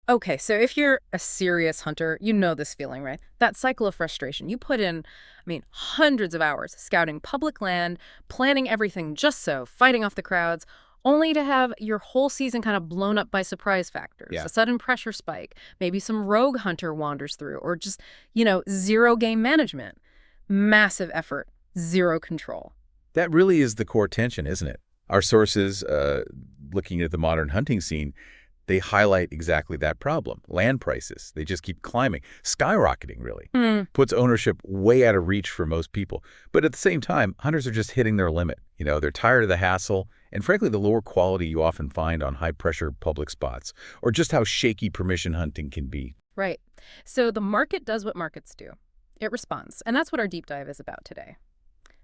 Okay, so if you're a serious hunter, you know this feeling, right? That cycle of frustration. You put in, hundreds of hours scouting public land, planning everything just so, fighting off the crowds, only to have your whole season kind of blown up by surprise factors, Yeah. a sudden pressure spike, maybe some rogue hunter wanders through, or just, zero game management. Massive effort, zero control. That really is the core tension, isn't it? Our sources, looking at the modern hunting scene, they highlight exactly that problem. Land prices, they just keep climbing, skyrocketing, really. Hmm, Puts ownership way out of reach for most people. But at the same time, hunters are just hitting their limit. They're tired of the hassle and, frankly, the lower quality you often find on high-pressure public spots, or just how shaky permission hunting can be. right. So the market does what markets do. It responds, and that's what our deep dive is about today.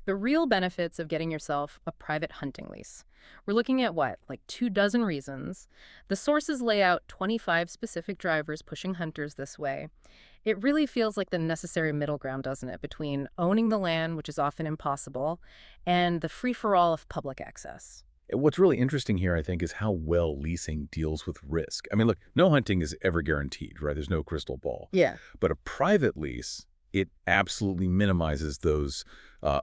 The real benefits of getting yourself a private hunting lease. We're looking at what, like 24 reasons. The sources lay out 25 specific drivers pushing hunters this way. It really feels like the necessary middle ground, doesn't it, between owning the land, which is often impossible, and the free-for-all of public access. What's really interesting here, I think, is how well leasing deals with risk. I mean, look, no hunting is ever guaranteed, right? There's no crystal ball. Yeah. But a private lease, it absolutely minimizes those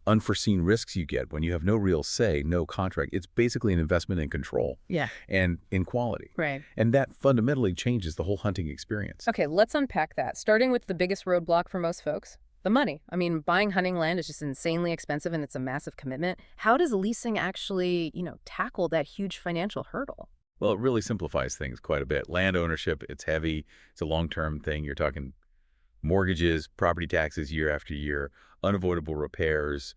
unforeseen risks you get when you have no real say, no contract. It's basically an investment in control Yeah. and in quality. Right. And that fundamentally changes the whole hunting experience. Okay, let's unpack that, starting with the biggest roadblock for most folks. The money. Buying hunting land is just insanely expensive and it's a massive commitment. How does leasing actually, tackle that huge financial hurdle? Well, it really simplifies things quite a bit. Land ownership, it's heavy. It's a long-term thing. You're talking mortgages, property taxes year after year, unavoidable repairs,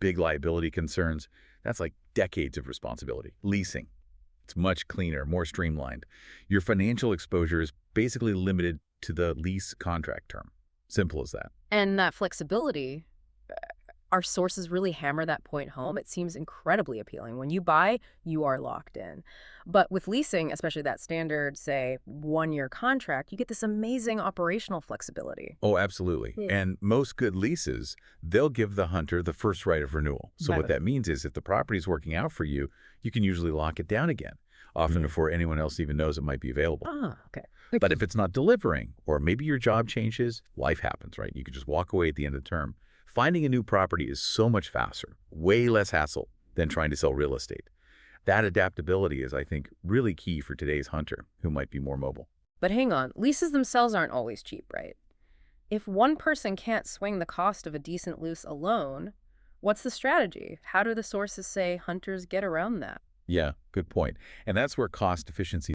big liability concerns. That's like decades of responsibility. Leasing, it's much cleaner, more streamlined. Your financial exposure is basically limited to the lease contract term. Simple as that. And that flexibility, our sources really hammer that point home. It seems incredibly appealing. When you buy, you are locked in. But with leasing, especially that standard, say, 1-year contract, you get this amazing operational flexibility. Oh, absolutely. Yeah. And most good leases, they'll give the hunter the first right of renewal. So what Right. that means is if the property's working out for you, you can usually lock it down again, often before anyone else even knows it might be available. Ah, okay. But if it's not delivering, or maybe your job changes, life happens, right? You can just walk away at the end of the term. Finding a new property is so much faster, way less hassle than trying to sell real estate. That adaptability is, I think, really key for today's hunter who might be more mobile. But hang on, leases themselves aren't always cheap, right? If one person can't swing the cost of a decent lease alone, what's the strategy? How do the sources say hunters get around that? Yeah, good point. And that's where cost efficiency